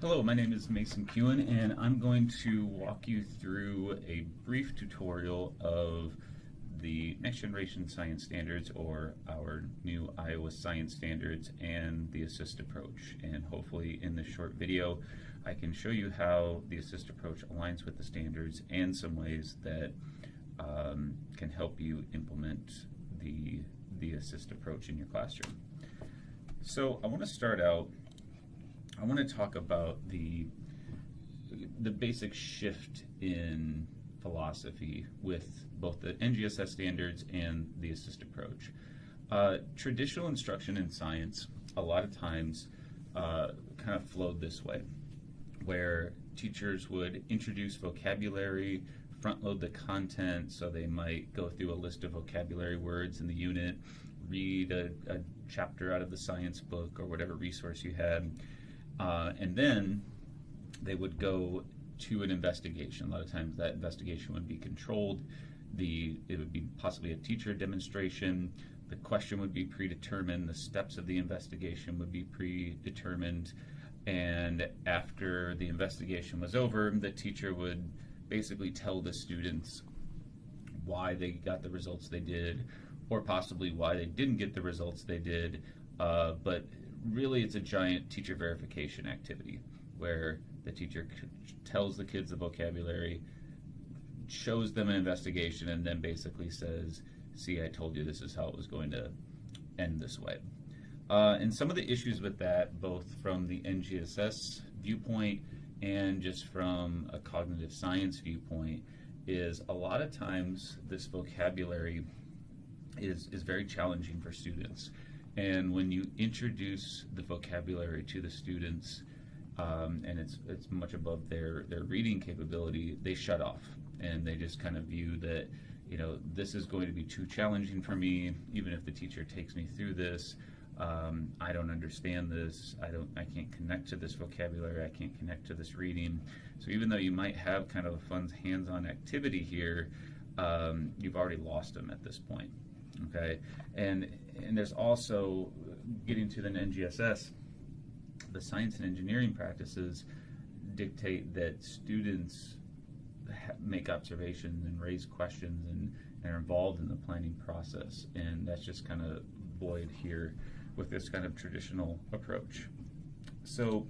Hello, my name is Mason Kewen, and I'm going to walk you through a brief tutorial of the Next Generation Science Standards, or our new Iowa Science Standards, and the ASSIST approach. And hopefully in this short video I can show you how the ASSIST approach aligns with the standards and some ways that can help you implement the ASSIST approach in your classroom. So I want to start out, I want to talk about the basic shift in philosophy with both the NGSS standards and the ASSIST approach. Traditional instruction in science a lot of times kind of flowed this way, where teachers would introduce vocabulary, front load the content, so they might go through a list of vocabulary words in the unit, read a chapter out of the science book or whatever resource you had, and then they would go to an investigation. A lot of times that investigation would be controlled. It would be possibly a teacher demonstration. The question would be predetermined. The steps of the investigation would be predetermined. And after the investigation was over, the teacher would basically tell the students why they got the results they did, or possibly why they didn't get the results they did. But really it's a giant teacher verification activity where the teacher tells the kids the vocabulary, shows them an investigation, and then basically says, see, I told you this is how it was going to end this way. And some of the issues with that, both from the NGSS viewpoint and just from a cognitive science viewpoint, is a lot of times this vocabulary is very challenging for students. And when you introduce the vocabulary to the students, and it's much above their reading capability, they shut off and they just kind of view that, you know, this is going to be too challenging for me. Even if the teacher takes me through this, I don't understand this. I can't connect to this vocabulary. I can't connect to this reading. So even though you might have kind of a fun hands-on activity here, you've already lost them at this point. Okay, and there's also, getting to the NGSS, the science and engineering practices dictate that students make observations and raise questions and are involved in the planning process, and that's just kind of void here with this kind of traditional approach. So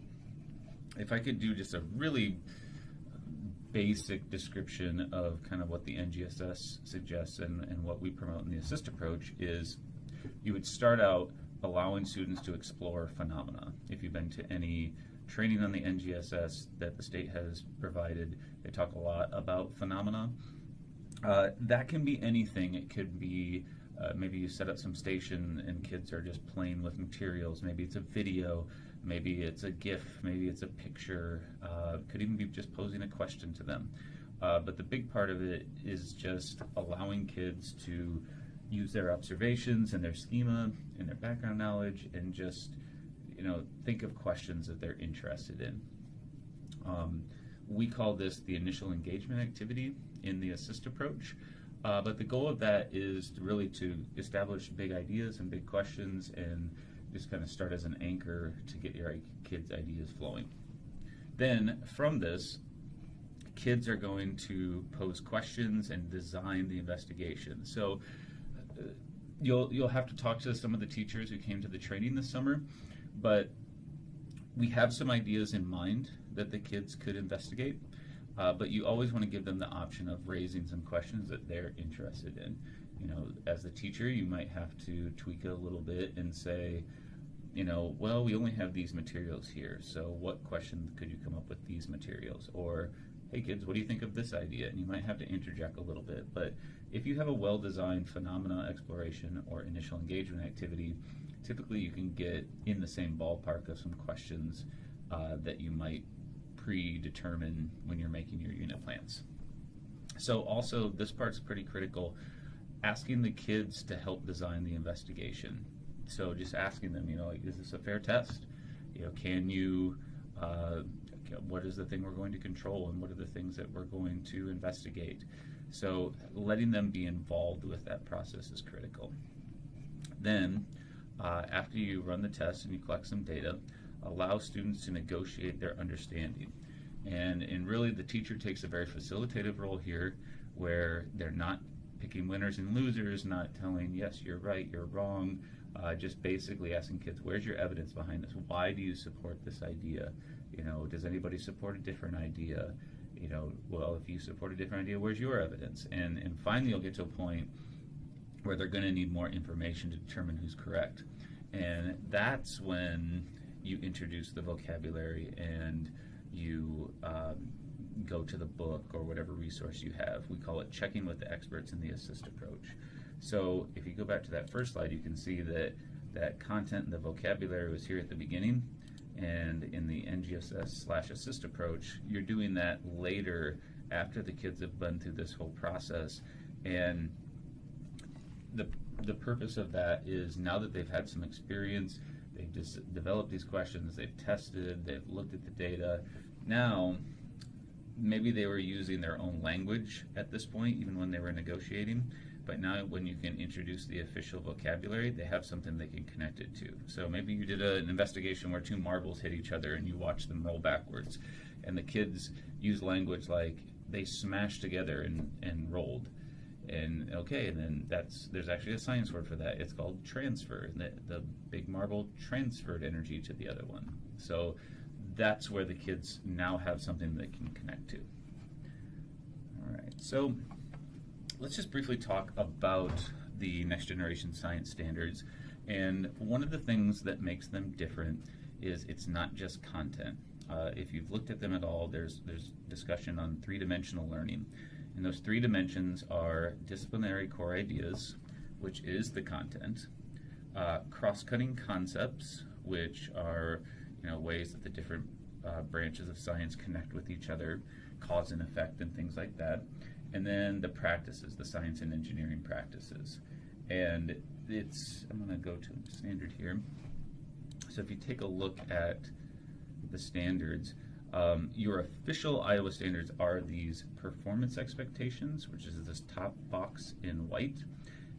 if I could do just a really basic description of kind of what the NGSS suggests and what we promote in the ASSIST approach, is you would start out allowing students to explore phenomena. If you've been to any training on the NGSS that the state has provided, they talk a lot about phenomena. That can be anything. It could be maybe you set up some station and kids are just playing with materials. Maybe it's a video, maybe it's a GIF, maybe it's a picture. Could even be just posing a question to them. But the big part of it is just allowing kids to use their observations and their schema and their background knowledge and just, you know, think of questions that they're interested in. We call this the initial engagement activity in the ASSIST approach. But the goal of that is really to establish big ideas and big questions and just kind of start as an anchor to get your kids' ideas flowing. Then from this, kids are going to pose questions and design the investigation. So you'll have to talk to some of the teachers who came to the training this summer, but we have some ideas in mind that the kids could investigate. But you always want to give them the option of raising some questions that they're interested in. You know, as the teacher, you might have to tweak it a little bit and say, you know, well, we only have these materials here, so what question could you come up with these materials? Or, hey kids, what do you think of this idea? And you might have to interject a little bit. But if you have a well-designed phenomena exploration or initial engagement activity, typically you can get in the same ballpark of some questions that you might predetermine when you're making your unit plans. So also, this part's pretty critical, asking the kids to help design the investigation. So just asking them, you know, like, is this a fair test? You know, can you, what is the thing we're going to control and what are the things that we're going to investigate? So letting them be involved with that process is critical. Then, after you run the test and you collect some data, allow students to negotiate their understanding. And really the teacher takes a very facilitative role here, where they're not picking winners and losers, not telling, yes, you're right, you're wrong, just basically asking kids, where's your evidence behind this? Why do you support this idea? Does anybody support a different idea? Well, if you support a different idea, where's your evidence? And finally you'll get to a point where they're going to need more information to determine who's correct. And that's when you introduce the vocabulary and you go to the book or whatever resource you have. We call it checking with the experts in the assist approach. So if you go back to that first slide, you can see that content and the vocabulary was here at the beginning, and in the NGSS/assist approach, you're doing that later after the kids have been through this whole process. And the purpose of that is, now that they've had some experience, they've just developed these questions, they've tested, they've looked at the data. Now, maybe they were using their own language at this point, even when they were negotiating, but now when you can introduce the official vocabulary, they have something they can connect it to. So maybe you did an investigation where two marbles hit each other and you watch them roll backwards, and the kids use language like they smashed together and rolled. And okay, and then there's actually a science word for that. It's called transfer. The big marble transferred energy to the other one. So that's where the kids now have something they can connect to. All right, so let's just briefly talk about the next generation science standards. And one of the things that makes them different is it's not just content. If you've looked at them at all, there's discussion on three-dimensional learning. And those three dimensions are disciplinary core ideas, which is the content, cross-cutting concepts, which are ways that the different branches of science connect with each other, cause and effect and things like that, and then the practices, the science and engineering practices. And I'm going to go to the standard here. So if you take a look at the standards, your official Iowa standards are these performance expectations, which is this top box in white,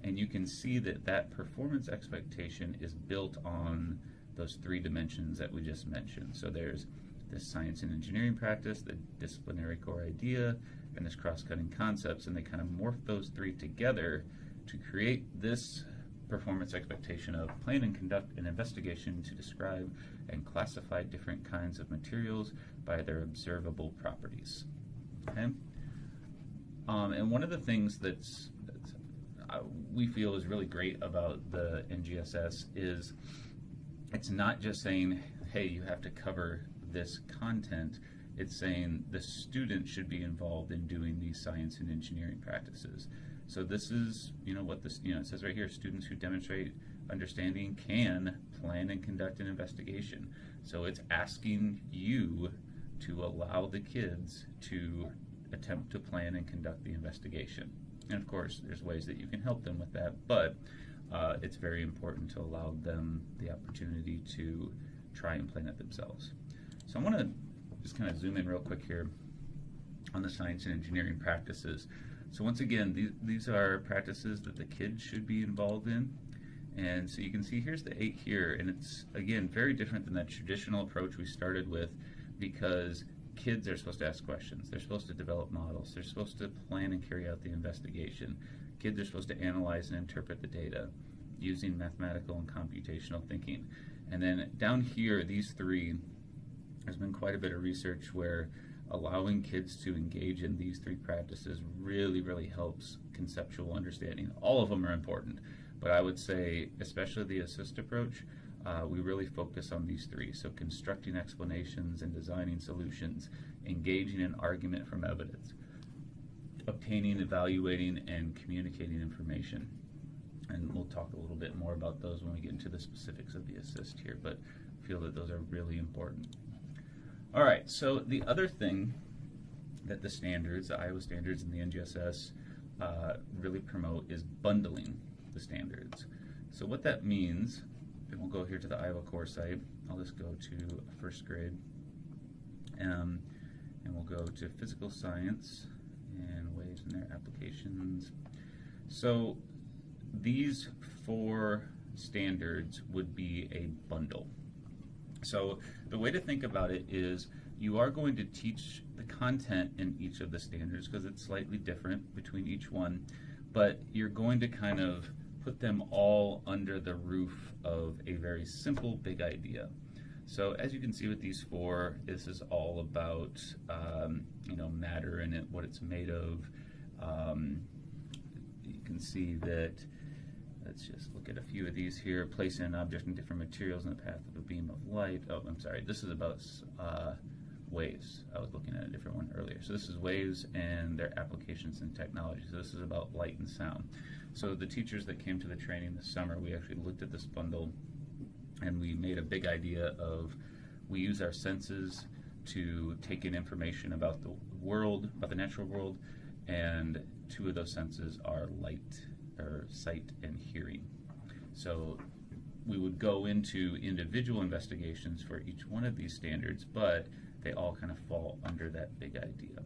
and you can see that performance expectation is built on those three dimensions that we just mentioned. So there's this science and engineering practice, the disciplinary core idea, and this cross-cutting concepts, and they kind of morph those three together to create this performance expectation of plan and conduct an investigation to describe and classify different kinds of materials by their observable properties. Okay? And one of the things that's we feel is really great about the NGSS is it's not just saying, hey, you have to cover this content. It's saying the student should be involved in doing these science and engineering practices. So this is, what this, it says right here, students who demonstrate understanding can plan and conduct an investigation. So it's asking you to allow the kids to attempt to plan and conduct the investigation. And of course, there's ways that you can help them with that, but it's very important to allow them the opportunity to try and plan it themselves. So I want to just kind of zoom in real quick here on the science and engineering practices. So once again, these are practices that the kids should be involved in. And so you can see here's the 8 here, and it's, again, very different than that traditional approach we started with, because kids are supposed to ask questions. They're supposed to develop models. They're supposed to plan and carry out the investigation. Kids are supposed to analyze and interpret the data using mathematical and computational thinking. And then down here, these three, there's been quite a bit of research where allowing kids to engage in these three practices really, really helps conceptual understanding. All of them are important, but I would say, especially the assist approach, we really focus on these three. So constructing explanations and designing solutions, engaging in argument from evidence, obtaining, evaluating, and communicating information. And we'll talk a little bit more about those when we get into the specifics of the assist here, but I feel that those are really important. All right, so the other thing that the standards, the Iowa standards and the NGSS really promote is bundling the standards. So what that means, and we'll go here to the Iowa core site. I'll just go to first grade, and we'll go to physical science and ways in their applications. So these 4 standards would be a bundle. So the way to think about it is you are going to teach the content in each of the standards because it's slightly different between each one, but you're going to kind of put them all under the roof of a very simple big idea. So as you can see with these four, this is all about matter and what it's made of. You can see that, let's just look at a few of these here. Placing an object in different materials in the path of a beam of light. Oh, I'm sorry, this is about waves. I was looking at a different one earlier. So this is waves and their applications in technology. So this is about light and sound. So the teachers that came to the training this summer, we actually looked at this bundle and we made a big idea of, we use our senses to take in information about the world, about the natural world, and two of those senses are light, or sight and hearing. So we would go into individual investigations for each one of these standards, but they all kind of fall under that big idea.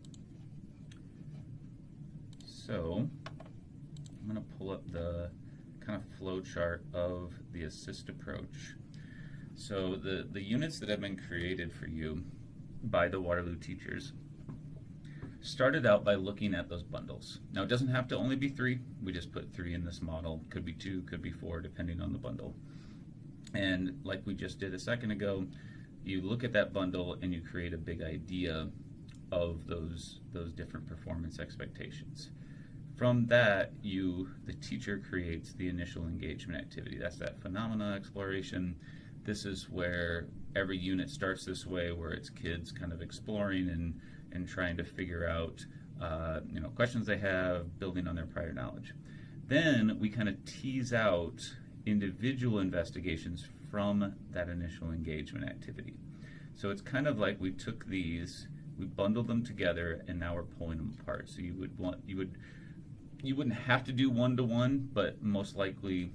So I'm going to pull up the kind of flow chart of the assist approach. So the units that have been created for you by the Waterloo teachers started out by looking at those bundles. Now it doesn't have to only be 3, we just put 3 in this model, could be 2, could be 4, depending on the bundle. And like we just did a second ago, you look at that bundle and you create a big idea of those different performance expectations. From that, the teacher creates the initial engagement activity. That's that phenomena exploration. This is where every unit starts this way, where it's kids kind of exploring and trying to figure out questions they have, building on their prior knowledge. Then we kind of tease out individual investigations from that initial engagement activity. So it's kind of like we took these, we bundled them together, and now we're pulling them apart. So you wouldn't have to do one-to-one, but most likely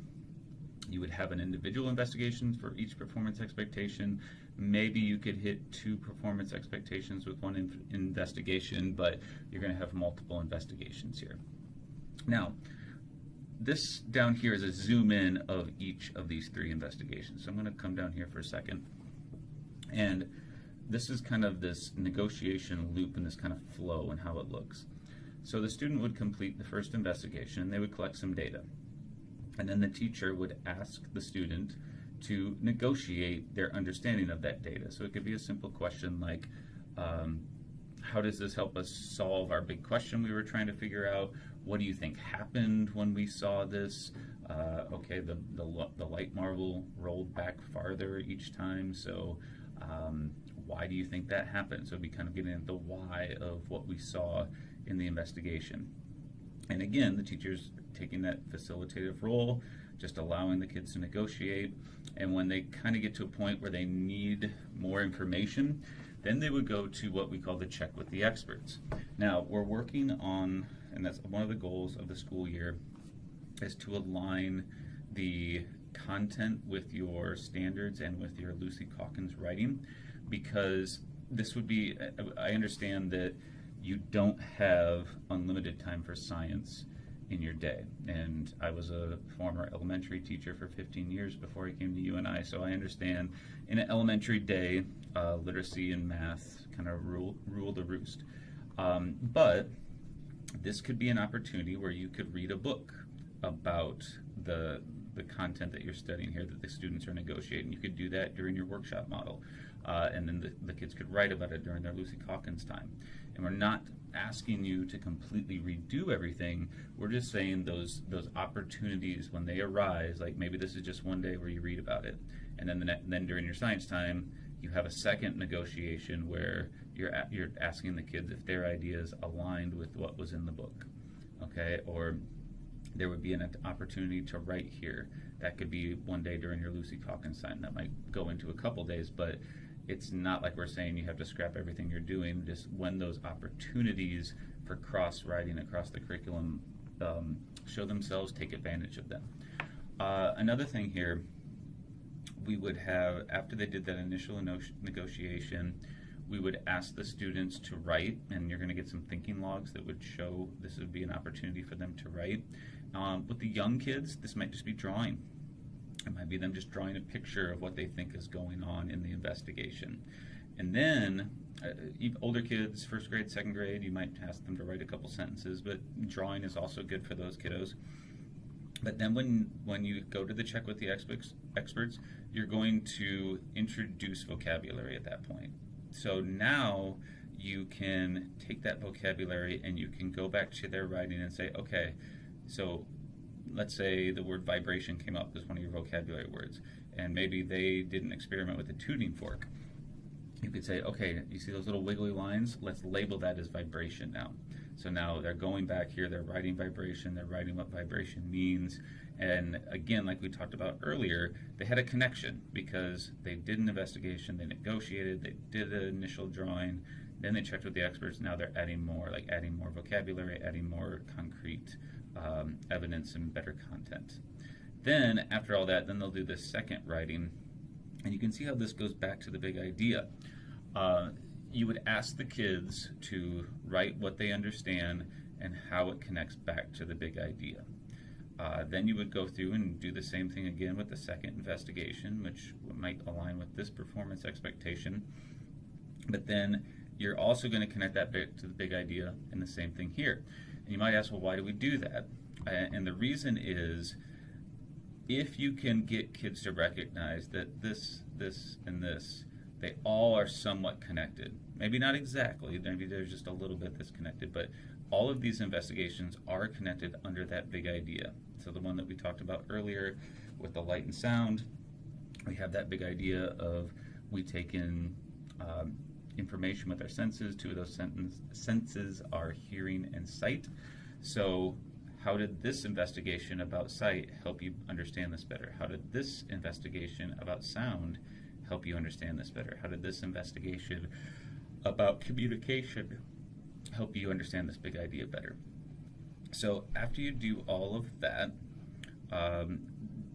you would have an individual investigation for each performance expectation. Maybe you could hit 2 performance expectations with one investigation, but you're going to have multiple investigations here. Now, this down here is a zoom in of each of these 3 investigations. So I'm going to come down here for a second. And this is kind of this negotiation loop and this kind of flow and how it looks. So the student would complete the first investigation and they would collect some data. And then the teacher would ask the student to negotiate their understanding of that data. So it could be a simple question like, how does this help us solve our big question we were trying to figure out? What do you think happened when we saw this? Okay, the light marble rolled back farther each time, so why do you think that happened? So we kind of get into the why of what we saw in the investigation. And again, the teacher's taking that facilitative role, just allowing the kids to negotiate. And when they kind of get to a point where they need more information, then they would go to what we call the check with the experts. Now, we're working on, and that's one of the goals of the school year, is to align the content with your standards and with your Lucy Calkins writing, because this would be, I understand that you don't have unlimited time for science in your day. And I was a former elementary teacher for 15 years before I came to UNI, so I understand in an elementary day, literacy and math kind of rule the roost. But this could be an opportunity where you could read a book about the content that you're studying here that the students are negotiating. You could do that during your workshop model. And then the kids could write about it during their Lucy Calkins time. And we're not asking you to completely redo everything. We're just saying those opportunities when they arise, like maybe this is just one day where you read about it, and then during your science time, you have a second negotiation where you're asking the kids if their ideas aligned with what was in the book, okay? Or there would be an opportunity to write here. That could be one day during your Lucy Calkins time. That might go into a couple days, but it's not like we're saying you have to scrap everything you're doing. Just when those opportunities for cross-writing across the curriculum show themselves, take advantage of them. Another thing here, we would have, after they did that initial negotiation, we would ask the students to write, and you're going to get some thinking logs that would show this would be an opportunity for them to write. With the young kids, this might just be drawing. It might be them just drawing a picture of what they think is going on in the investigation. And then older kids, first grade, second grade, you might ask them to write a couple sentences, but drawing is also good for those kiddos. But then when you go to the check with the experts, you're going to introduce vocabulary at that point. So now you can take that vocabulary and you can go back to their writing and say, okay, so let's say the word vibration came up as one of your vocabulary words, and maybe they did an experiment with a tuning fork. You could say, okay, you see those little wiggly lines? Let's label that as vibration now. So now they're going back here, they're writing vibration, they're writing what vibration means, and again, like we talked about earlier, they had a connection because they did an investigation, they negotiated, they did an initial drawing, then they checked with the experts, now they're adding more, like adding more vocabulary, adding more concrete evidence and better content. Then, after all that, then they'll do the second writing, and you can see how this goes back to the big idea. You would ask the kids to write what they understand and how it connects back to the big idea. Then you would go through and do the same thing again with the second investigation, which might align with this performance expectation. But then you're also going to connect that back to the big idea, and the same thing here. And you might ask, well, why do we do that? And the reason is, if you can get kids to recognize that this, and this, they all are somewhat connected. Maybe not exactly, maybe there's just a little bit that's connected, but all of these investigations are connected under that big idea. So the one that we talked about earlier with the light and sound, we have that big idea of we take in information with our senses. Two of those senses are hearing and sight. So how did this investigation about sight help you understand this better? How did this investigation about sound help you understand this better? How did this investigation about communication help you understand this big idea better? So after you do all of that,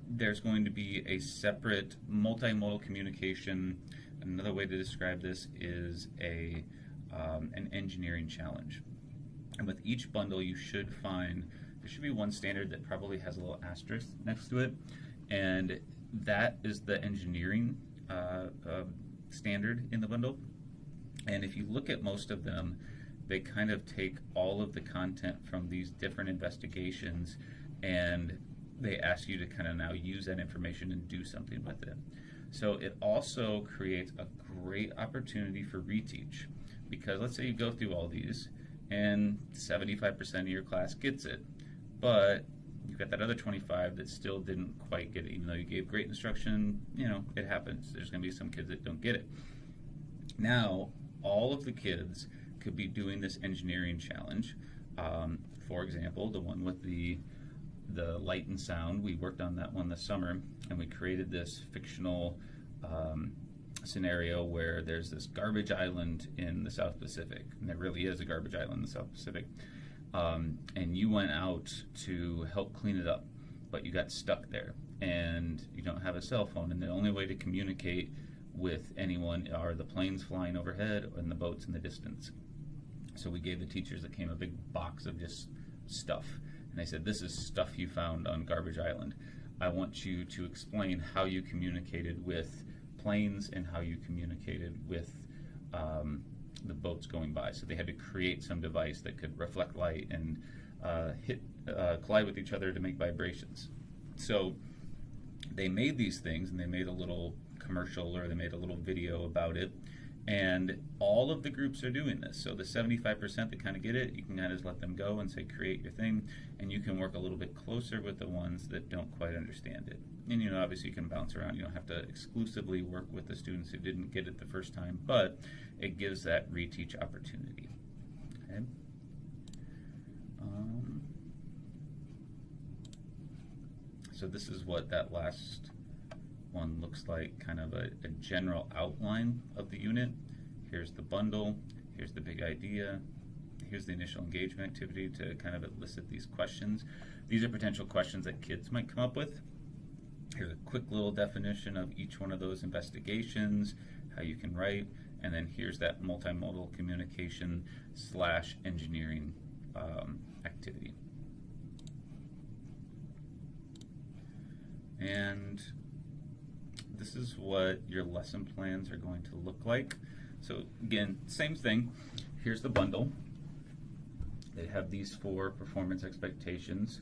there's going to be a separate multimodal communication. Another way to describe this is an engineering challenge. And with each bundle, you should find, there should be one standard that probably has a little asterisk next to it, and that is the engineering standard in the bundle. And if you look at most of them, they kind of take all of the content from these different investigations and they ask you to kind of now use that information and do something with it. So it also creates a great opportunity for reteach, because let's say you go through all these and 75% of your class gets it, but you've got that other 25 that still didn't quite get it. Even though you gave great instruction, it happens. There's going to be some kids that don't get it. Now, all of the kids could be doing this engineering challenge. For example, the one with the light and sound, we worked on that one this summer, and we created this fictional scenario where there's this garbage island in the South Pacific, and there really is a garbage island in the South Pacific. And you went out to help clean it up, but you got stuck there, and you don't have a cell phone, and the only way to communicate with anyone are the planes flying overhead and the boats in the distance. So we gave the teachers that came a big box of just stuff, and they said, this is stuff you found on Garbage Island. I want you to explain how you communicated with planes and how you communicated with the boats going by. So they had to create some device that could reflect light and collide with each other to make vibrations. So they made these things, and they made a little commercial, or they made a little video about it, and all of the groups are doing this. So the 75% that kind of get it, you can kind of just let them go and say, create your thing, and you can work a little bit closer with the ones that don't quite understand it. And obviously you can bounce around. You don't have to exclusively work with the students who didn't get it the first time, but it gives that reteach opportunity. Okay. So this is what that last one looks like, kind of a general outline of the unit. Here's the bundle, here's the big idea, here's the initial engagement activity to kind of elicit these questions. These are potential questions that kids might come up with. Here's a quick little definition of each one of those investigations, how you can write, and then here's that multimodal communication / engineering activity. And this is what your lesson plans are going to look like. So again, same thing. Here's the bundle. They have these 4 performance expectations,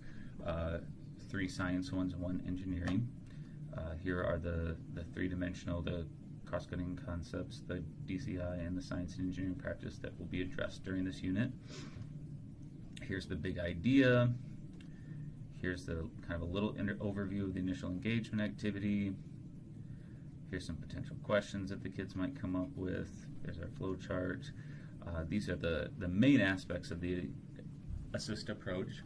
3 science ones, 1 engineering. Here are the 3-dimensional, the cross-cutting concepts, the DCI, and the science and engineering practice that will be addressed during this unit. Here's the big idea. Here's the kind of a little overview of the initial engagement activity. Here's some potential questions that the kids might come up with. There's our flow chart. These are the main aspects of the assist approach.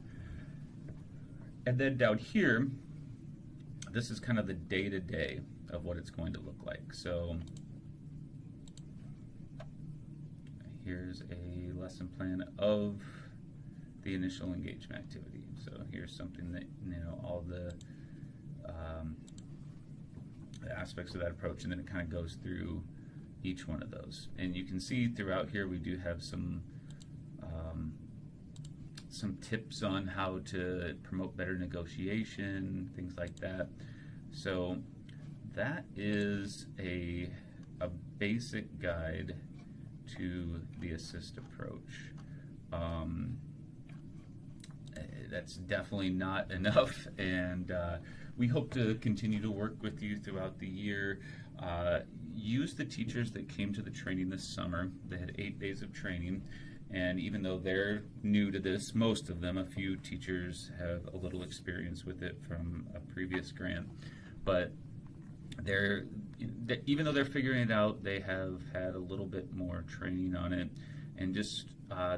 And then down here, this is kind of the day-to-day of what it's going to look like. So here's a lesson plan of the initial engagement activity. So here's something that, all the aspects of that approach, and then it kind of goes through each one of those. And you can see throughout here we do have some tips on how to promote better negotiation, things like that. So that is a basic guide to the assist approach. That's definitely not enough, and we hope to continue to work with you throughout the year. Use the teachers that came to the training this summer. They had 8 days of training, and even though they're new to this, most of them, a few teachers have a little experience with it from a previous grant, but even though they're figuring it out, they have had a little bit more training on it, and just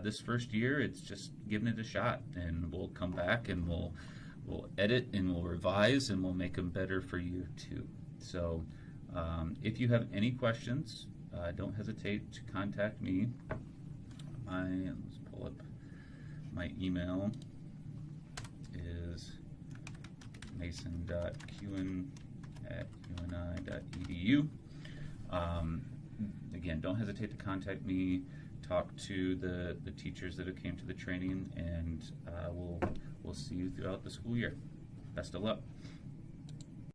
this first year, it's just giving it a shot, and we'll come back and we'll edit and we'll revise and we'll make them better for year 2. So if you have any questions, don't hesitate to contact me. Let's pull up my email is mason.qin@uni.edu. Again, don't hesitate to contact me. Talk to the teachers that have came to the training, and we'll see you throughout the school year. Best of luck.